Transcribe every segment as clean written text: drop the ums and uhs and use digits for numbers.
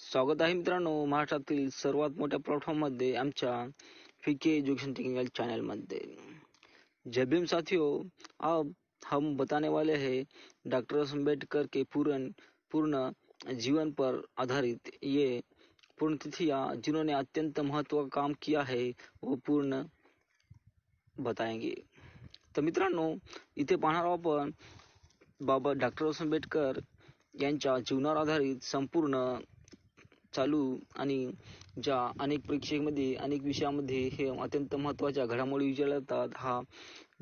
स्वागत आहे मित्रांनो महाराष्ट्रातील सर्वात मोठ्या प्लॅटफॉर्ममध्ये आमच्या फीके एजुकेशन टेक्निकल चैनल जय भीम साथियों। अब हम बताने वाले हैं डॉक्टर अम्बेडकर के पूर्ण जीवन पर आधारित ये पूर्ण तिथियां जिन्होंने अत्यंत महत्व का काम किया है वो पूर्ण बताएंगे। तर मित्रांनो इथे पाहणार आपण बाबा डॉक्टर आंबेडकर यांच्या जीवनावर आधारित संपूर्ण चालू आणि ज्या अनेक परीक्षेमध्ये अनेक विषयामध्ये हे अत्यंत महत्त्वाच्या घडामोडी विचारल्या जातात। हा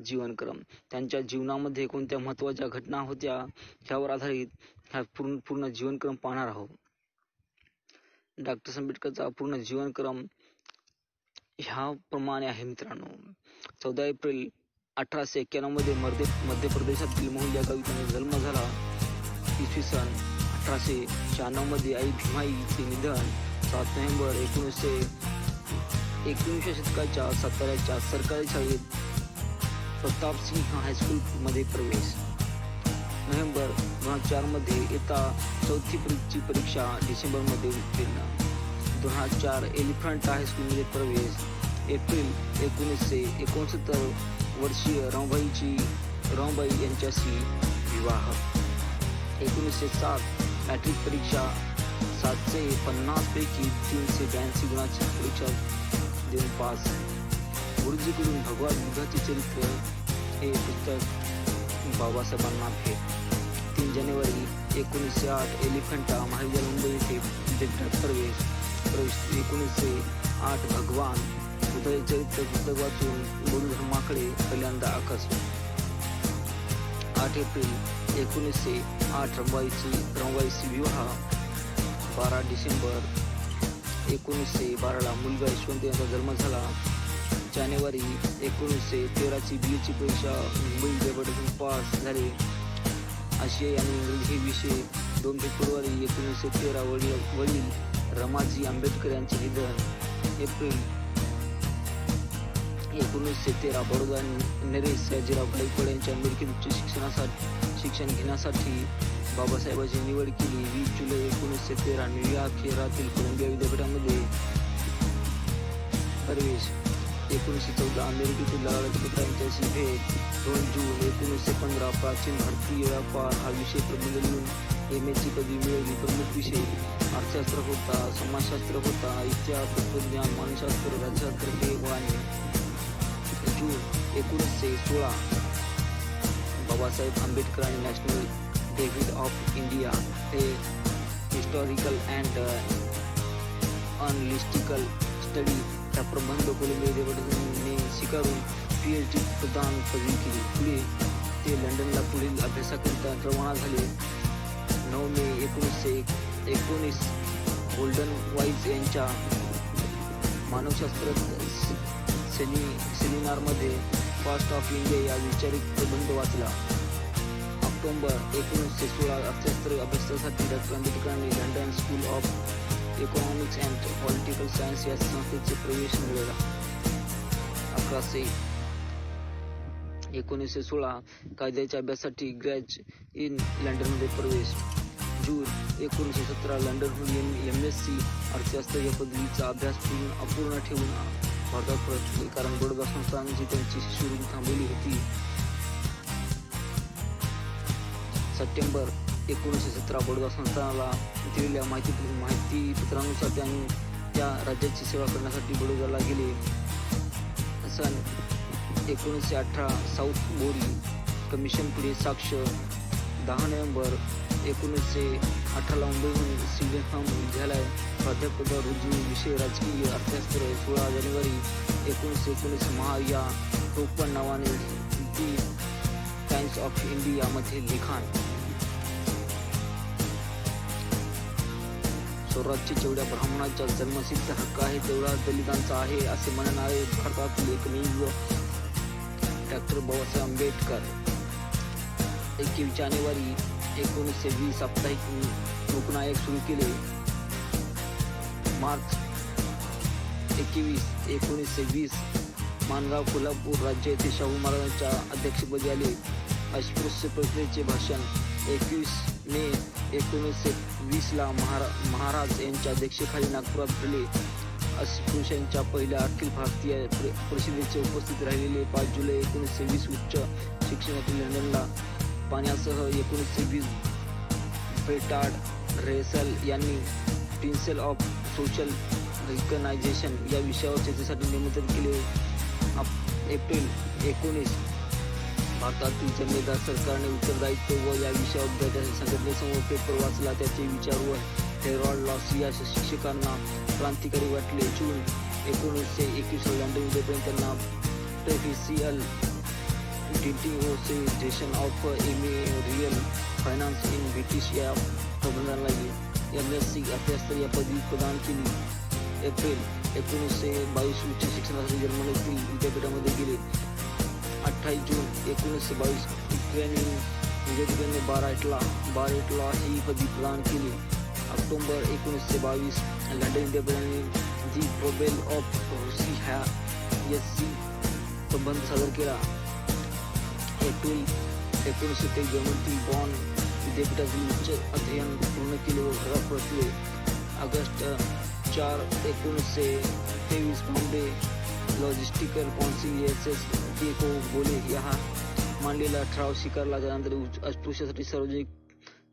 जीवनक्रम त्यांच्या जीवनामध्ये कोणत्या महत्त्वाच्या घटना होत्या ह्यावर आधारित हा पूर्ण जीवनक्रम पाहणार आहोत। डॉक्टर आंबेडकरचा पूर्ण जीवनक्रम ह्याप्रमाणे आहे मित्रांनो। 14 एप्रिल 1891 मध्ये मध्य प्रदेशातील मोहल्ला गावी त्यांचा जन्म झाला। इसवी सन 1896 मध्ये आई भीमाईचे निधन। 7 नोव्हेंबर 1919 शतकाच्या साताऱ्याच्या सरकारी शाळेत प्रताप सिंह हायस्कूल मध्ये प्रवेश। नोव्हेंबर 2004 मध्ये इयत्ता 4थी ची परीक्षा डिसेंबर मध्ये उत्तीर्ण। 2004 एलिफंट हायस्कूल मध्ये प्रवेश। एप्रिल 1969 वर्षीय रामबाई यांच्याशी विवाह। 1907 मॅट्रिक परीक्षा 750 पैकी 382 गुणांची परीक्षा देऊन पास। गुरुजीकडून भगवान बुद्धाचे चरित्र हे पुस्तक बाबासाहेबांना भेट। 3 जानेवारी 1908 एलिफंटा महाविद्यालय मुंबई येथे विद्यापीठात प्रवेश। 1908 भगवान बुद्धाचे चरित्र पुस्तक वाचून बौद्ध धर्माकडे पहिल्यांदा आकर्षण। 8 एप्रिल 1908 रमाबाईंशी विवाह। 12 डिसेंबर 1912 ला मुलगा यशवंत यांचा जन्म झाला। जानेवारी 1913 ची BA परीक्षा मुंबई विद्यापीठातून पास झाले। आशियाई आणि इंग्रजी हे विषय। 2 फेब्रुवारी 1913 वडील रमाजी आंबेडकर यांचे निधन। एप्रिल 1913 बडोदा नरेश सयाजीराव गायकवाड यांच्या अमेरिकेत उच्च शिक्षण घेण्यासाठी बाबासाहेबांची निवड केली। 20 जुलै 1913 न्यूयॉर्क शहरातील कोलंबिया विद्यापीठामध्ये प्रवेश। 1914 अमेरिकेतील लालालजपत राय यांच्याशी भेट। 2 जून 1915 प्राचीन भारतीय व्यापार हा विषय प्रबंध लिहून MA ची पदवी मिळवली। प्रमुख विषय अर्थशास्त्र होता, समाजशास्त्र होता, इतिहास, तत्वज्ञान, मानसशास्त्र, राज्यशास्त्र हे वाणी। जून 1916 बाबासाहेब आंबेडकर आणि नॅशनल डेव्हिड ऑफ इंडिया हे हिस्टॉरिकल अँड अनलिस्टिकल स्टडी चा प्रबंध कोलंबिया विद्यापीठाने स्वीकारून PhD प्रदान पदवी केली। पुढे ते लंडनला पुढील अभ्यासाकरिता रवाना झाले। 9 मे 1919 गोल्डन वाईज यांच्या मानवशास्त्र सेमिनारमध्ये फास्ट ऑफ इंडिया या वैचारिक प्रबंध वाचला। ऑक्टोबर 1916 अर्थशास्त्र अभ्यासासाठी डॉक्टर आंबेडकरांनी London school of economics and political science या संस्थेचे प्रवेश मिळवला। 1916 कायद्याच्या अभ्यासासाठी ग्रॅज इन लंडनमध्ये प्रवेश। जून 1917 लंडनहून MSc अर्थशास्त्र या पदवीचा अभ्यास अपूर्ण ठेवून भारतात परतले, कारण बडोदा संस्थानाची त्यांची शिष्यवृत्ती थांबवली होती। सप्टेंबर 1917 बडोदा संस्थानाला दिलेल्या माहितीपत्रानुसार त्यांनी त्या राज्याची सेवा करण्यासाठी बडोद्याला गेले। सन 1918 साऊथ बोरी कमिशन पुढे साक्ष। 10 नोव्हेंबर 1918 मुंबईहून सिडनहम विद्यालय प्राध्यापक रुजू विषय राजकीय अर्थशास्त्र। 16 जानेवारी 1919 या टोपण नावाने दी टाइम्स ऑफ इंडिया मध्ये लिखाण। स्वराज्य जेवढ्या ब्राह्मणाचा जन्मसिद्ध हक्क आहे तेवढा दलितांचा आहे असे म्हणणारे भारतातील एकमेव डॉक्टर बाबासाहेब आंबेडकर। 21 जानेवारी 1920 साप्ताहिक लोकनायक सुरू केले। मार्च 21 1920 मानगाव कोल्हापूर राज्य येथे शाहू महाराजांच्या अध्यक्षपदी आले। अस्पृश्य प्रक्रियेचे भाषण। 21 मे 1920ला महाराज यांच्या अध्यक्षतेखाली नागपुरात झाले. अस्पृश्यांच्या पहिल्या अखिल भारतीय परिषदेचे उपस्थित राहिलेले 5 जुलै 1920 उच्च शिक्षणासाठी लंडनला पाण्यासह 1920 बेर्ट्राड रसेल यांनी प्रिन्सिपल ऑफ सोशल रिकग्नायझेशन या विषयावर चर्चेसाठी निमंत्रित केले. एप्रिल 19 भारतातील जमेदार सरकारने उत्तरदायित्व व या विषयावर विद्यार्थी संघटनेसमोर पेपर वाचला. त्याचे विचार व हेरॉल्ड लॉस या शिक्षकांना क्रांतिकारी वाटले. जून 1921 लंडन विद्यापीठाने त्यांना प्रेफिशियल डिटिओसेशन of real finance in British या प्रबंधाला MSc अभ्यासस्तरीय पदवी प्रदान केली. एप्रिल 1922 उच्च शिक्षणासाठी जर्मनीतील विद्यापीठामध्ये गेले. 28 जून 1922 युक्रेनियन विद्यापीठाने बारेटला ही पदवी प्रदान केली. ऑक्टोबर 1922 लंडन विद्यापीठाने दी प्रोबेल ऑफ रुसी ह्या SC प्रबंध सादर केला. एप्रिल 1923 जर्मनीतील बॉन विद्यापीठातील उच्च अध्ययन पूर्ण केले व घरात परतले. August 4 1923 Bombay logistical council SSK को बोले यहाँ मांडलेला ठराव स्वीकारला. त्यानंतर अस्पृश्यांसाठी सार्वजनिक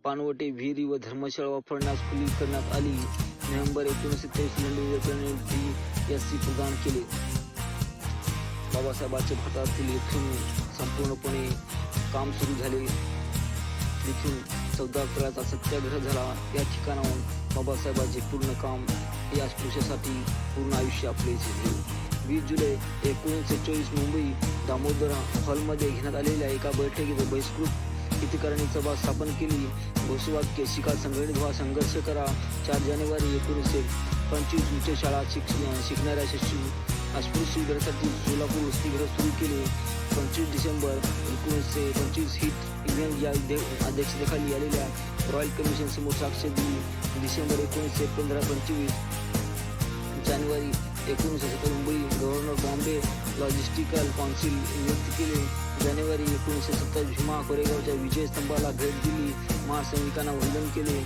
पाणवठे, विहिरी व धर्मशाळा वापरण्यास खुली करण्यात आली. नोव्हेंबर 1923 लंडन विद्यापीठाने DSc प्रदान केले. बाबासाहेबांचे भारतातील येथून संपूर्णपणे काम सुरू झाले. येथून 14 तळ्याचा सत्याग्रह झाला. या ठिकाणाहून बाबासाहेबांचे पूर्ण काम हे अस्पृश्यासाठी पूर्ण आयुष्य आपले झेलले. 20 जुलै 1924 मुंबई दामोदर हॉलमध्ये घेण्यात आलेल्या एका बैठकीत बहिष्कृत हितकारिणी सभा स्थापन केली. घोषवाक्य शिका, संघटित व्हा, संघर्ष करा. 4 जानेवारी 1925 उच्च शाळा शिकणाऱ्या अस्पृश्य विद्यार्थ्यांसाठी सोलापूर वसतिगृह सुरू केले. 25 डिसेंबर 1925 हिट इंग्लंड या अध्यक्षतेखाली आलेल्या रॉयल कमिशन समोर साक्ष दिली. डिसेंबर 1915-25 जानेवारी 1970 Mumbai governor Bombay logistical council नियुक्त केले. जानेवारी 1927 भीमा कोरेगावच्या विजय स्तंभाला भेट दिली. महासैनिकांना वंदन केले.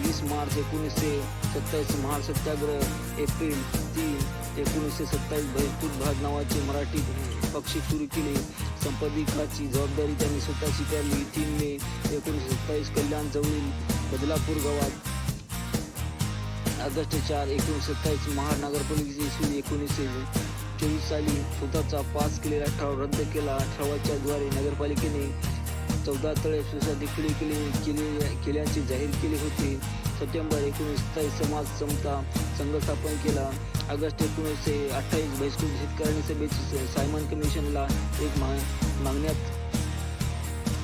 20 मार्च 1927 महार सत्याग्रह. एप्रिल 3 1927 बहिष्कृत भारत नावाचे मराठी पक्षी सुरू केले. संपादकाची जबाबदारी त्यांनी स्वतः स्वीकारली. 3 मे 1927 कल्याण जवळील बदलापूर गावात. ऑगस्ट 4 1927 महार नगरपालिकेची इसवी 1924 साली स्वतःचा पास केलेला ठराव रद्द केला. ठरावाच्या द्वारे नगरपालिकेने 14 तळे सुसाठी खुले केल्याचे जाहीर केले होते. सप्टेंबर 1927 समाज समता संघ स्थापन केला. ऑगस्ट 1928 बहिष्कृत हितकारिणी सभेची सायमन कमिशनला एक मागण्यात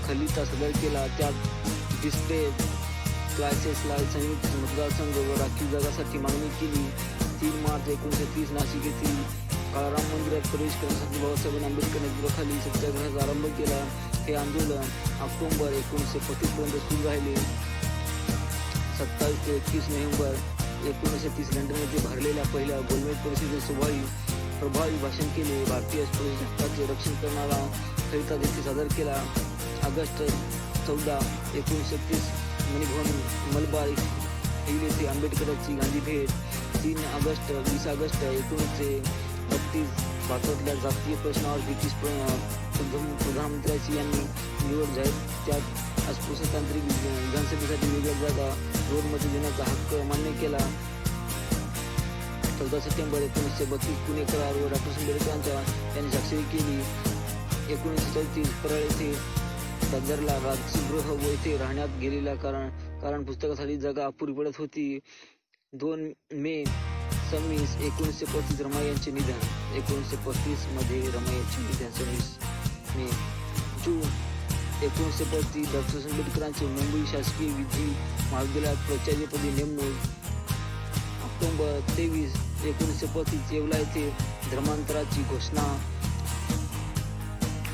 खलिता सादर केला. त्यात डिस्प्ले क्लासेसला संयुक्त मतदारसंघ व राखीव जागासाठी मागणी केली. 3 मार्च 1930 नाशिक येथील काळाराम मंदिरात प्रवेश करण्यासाठी बाबासाहेब आंबेडकर नेतृत्वाखाली सत्याग्रहाचा आरंभ केला. हे आंदोलन ऑक्टोबर 1935 पर्यंत सुरू राहिले. 27 ते 31 नोव्हेंबर 1930 लंडन येथे भरलेल्या पहिल्या गोलमेज परिषदेत प्रभावी भाषण केले. भारतीय अस्पृश्य हक्काचे रक्षण करणारा खलिता देखील सादर केला. ऑगस्ट 14 1936 मणिभवन मलबार हिल येथे आंबेडकरांची गांधी भेट. 20 ऑगस्ट 1932 भारतातल्या जातीय प्रश्नावर ब्रिटिश प्रधानमंत्र्यांची यांनी निवड जाहीर. त्यात अस्पृश्य तांत्रिक विधानसभेसाठी वेगळ्या जागा रोडमध्ये देण्याचा हक्क मान्य केला. 14 सप्टेंबर 1932 पुणे करार व डॉ. आंबेडकरांच्या यांनी स्वाक्षरी केली. 1934 परळ येथे दादरला राजगृह व येथे राहण्यात गेलेल्या कारण पुस्तकासाठी जागा अपुरी पडत होती. 2 मे 1935 रमाई यांचे निधन. 1935 मध्ये रमाई यांचे निधन. 26 मे. जून 1935 डॉ. आंबेडकरांचे मुंबई शासकीय विधी महाविद्यालयात प्राचार्यपदी नेमणूक. ऑक्टोबर 23 1935 येवला येथे धर्मांतराची घोषणा.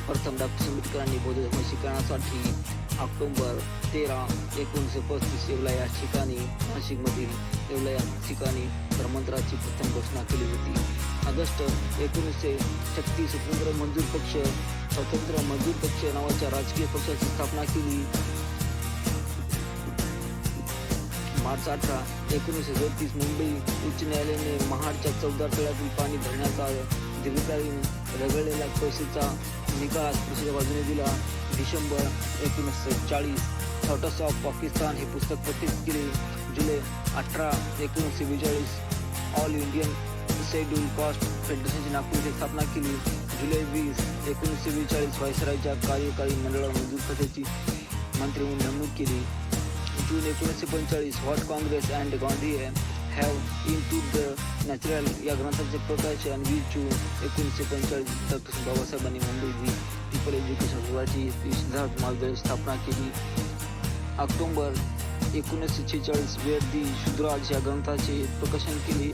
प्रथम डॉ. आंबेडकरांनी बौद्ध धर्म शिकण्यासाठी ऑक्टोबर 13 1935 येवला या ठिकाणी नाशिकमधील येवला या ठिकाणी धर्मांतराची प्रथम घोषणा केली होती. ऑगस्ट 1936 स्वतंत्र मजूर पक्ष नावाच्या राजकीय पक्षाची स्थापना केली. मार्च 18, 1934 मुंबई उच्च न्यायालयाने महाडच्या 14 तळ्यातील पाणी भरण्याचा दीर्घकालीन रगडलेला पैशाचा निकाल कृषीच्या बाजूने दिला. डिसेंबर 1940, थॉट्स ऑफ पाकिस्तान हे पुस्तक प्रकाशित केले. जुलै 18, 1942, ऑल इंडियन शेड्यूल कास्ट फेडरेशनची नागपूर येथे स्थापना केली. जुलै 20, 1942, व्हायसरायच्या कार्यकारी मंडळाला मजूर खात्याची मंत्री म्हणून नेमणूक केली. जून 1945, what Congress and Gandhi have in to the natural या ग्रंथाचे प्रकाशन. 20 जून 1945, डॉक्टर बाबासाहेबांनी Mumbai people education society Siddharth महाविद्यालयाची स्थापना केली. ऑक्टोबर 1946, वेद दी शुद्राज या ग्रंथाचे प्रकाशन केले.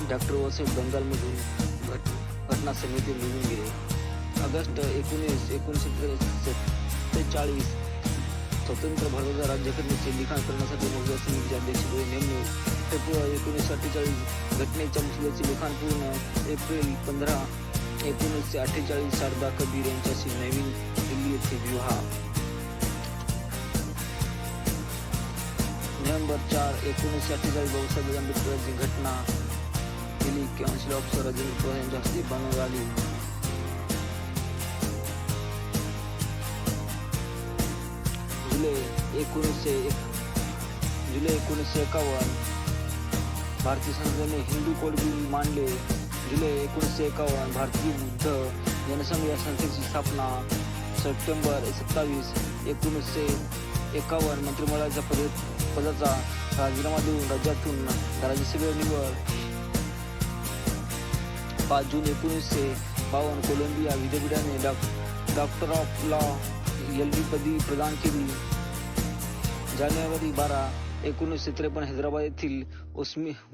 डॉक्टर बाबासाहेब बंगालमधून घटना समिती निघून गेले. ऑगस्ट 19, 1947, स्वतंत्र भारताच्या राज्यघटनेचे लिखाण करण्यासाठी मसुदा समितीचे अध्यक्षपदी नेमणूक. फेब्रुवारी 1948, घटनेच्या मसुद्याचे लिखाण पूर्ण. एप्रिल 15, 1948, शारदा कबीर यांच्याशी नवी दिल्ली येथे विवाह. नोव्हेंबर 4, 1948, बाबासाहेब आंबेडकरांची घटना केली. कौन्सिल ऑफ राजेंद्र प्रसाद यांच्या हस्ते बनवण्यात आली. जुलै 1951, भारतीय संसदेने हिंदू कोड बिल मांडले. जुलै 1951, भारतीय बुद्ध जनसंघ या संस्थेची स्थापना. सप्टेंबर 27, 1951, मंत्रिमंडळाच्या पदाचा राजीनामा देऊन राज्यातून राज्यसभेवर निवड. 5 जून 1952, कोलंबिया विद्यापीठाने डॉक्टर ऑफ लॉ LB पदवी प्रदान केली. जानेवारी 12, 1953, हैदराबाद येथील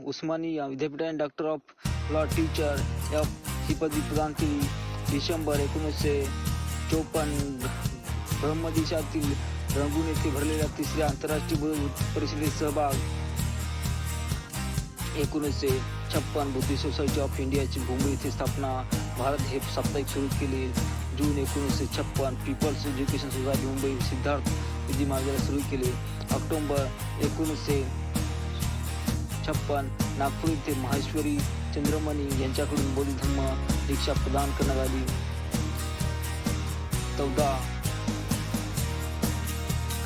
उस्मानिया विद्यापीठाने डॉक्टर ऑफ लॉ टीचर ही पदवी प्रदान केली. डिसेंबर 1954, ब्रह्मदेशातील रंगून येथे भरलेल्या 3ऱ्या आंतरराष्ट्रीय बुद्ध परिषदेत सहभाग. 1956, बुद्धिस्ट सोसायटी ऑफ इंडियाची मुंबई येथे स्थापना. भारत हे साप्ताहिक सुरू केले. जून 1956, people's education society Mumbai Siddharth विधी महाविद्यालय सुरू केले. ऑक्टोबर 1956, नागपूर येथे माहेश्वरी चंद्रमणी यांच्याकडून बौद्ध धम्म दीक्षा प्रदान करण्यात आली. 14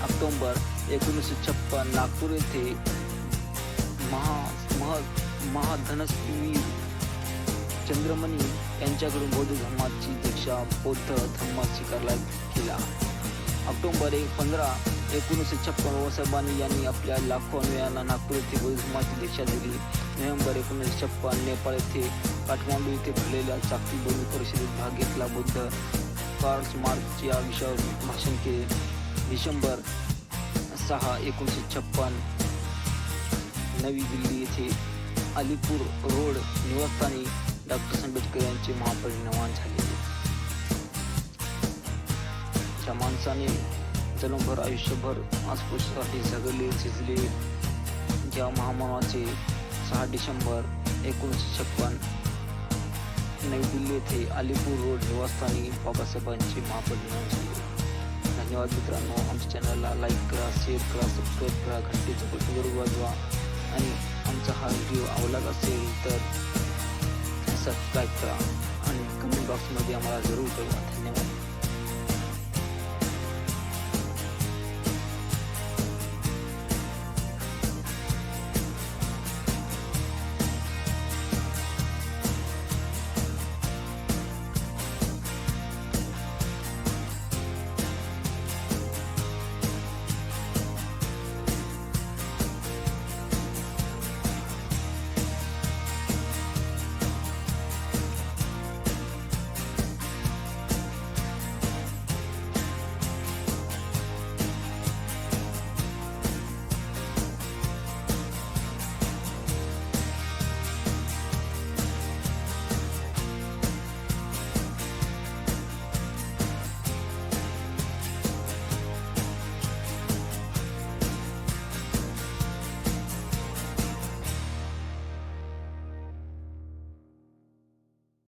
ऑक्टोबर 1956, नागपूर येथे महाधनस्वी चंद्रमणी यांच्याकडून बौद्ध धर्माची दीक्षा बौद्ध धम्मात स्वीकारला केला. ऑक्टोबर 15, 1956, बाबासाहेबांनी यांनी आपल्या लाखो अनुयायांना नागपूर येथे बौद्ध धर्माची दीक्षा दिली. नोव्हेंबर 1956, नेपाळ येथे काठमांडू येथे भरलेल्या जागतिक बौद्ध परिषदेत भाग घेतला. बुद्ध कार्ल मार्क्स या विषयावर भाषण केले. डिसेंबर 6, 1956, नवी दिल्ली येथे अलीपूर रोड निवासस्थानी डॉक्टर आंबेडकर यांचे महापरिनिर्वाण झाले. त्या माणसाने जन्मभर आयुष्यभर अस्पृश्यतेसाठी झगडले झिजले. ज्या महामानवाचे 6 डिसेंबर 1956, नवी दिल्ली येथे अलीपूर रोड निवासस्थानी बाबासाहेबांचे महापरिनिर्वाण झाले. धन्यवाद मित्रांनो. आमच्या चॅनलला लाईक करा, शेअर करा, सबस्क्राईब करा, घंटेचं बटन जरूर वाजवा आणि आमचा हा व्हिडिओ आवडला असेल तर सबस्क्राईब करा आणि कमेंट बॉक्समध्ये आम्हाला जरूर कळवा. धन्यवाद.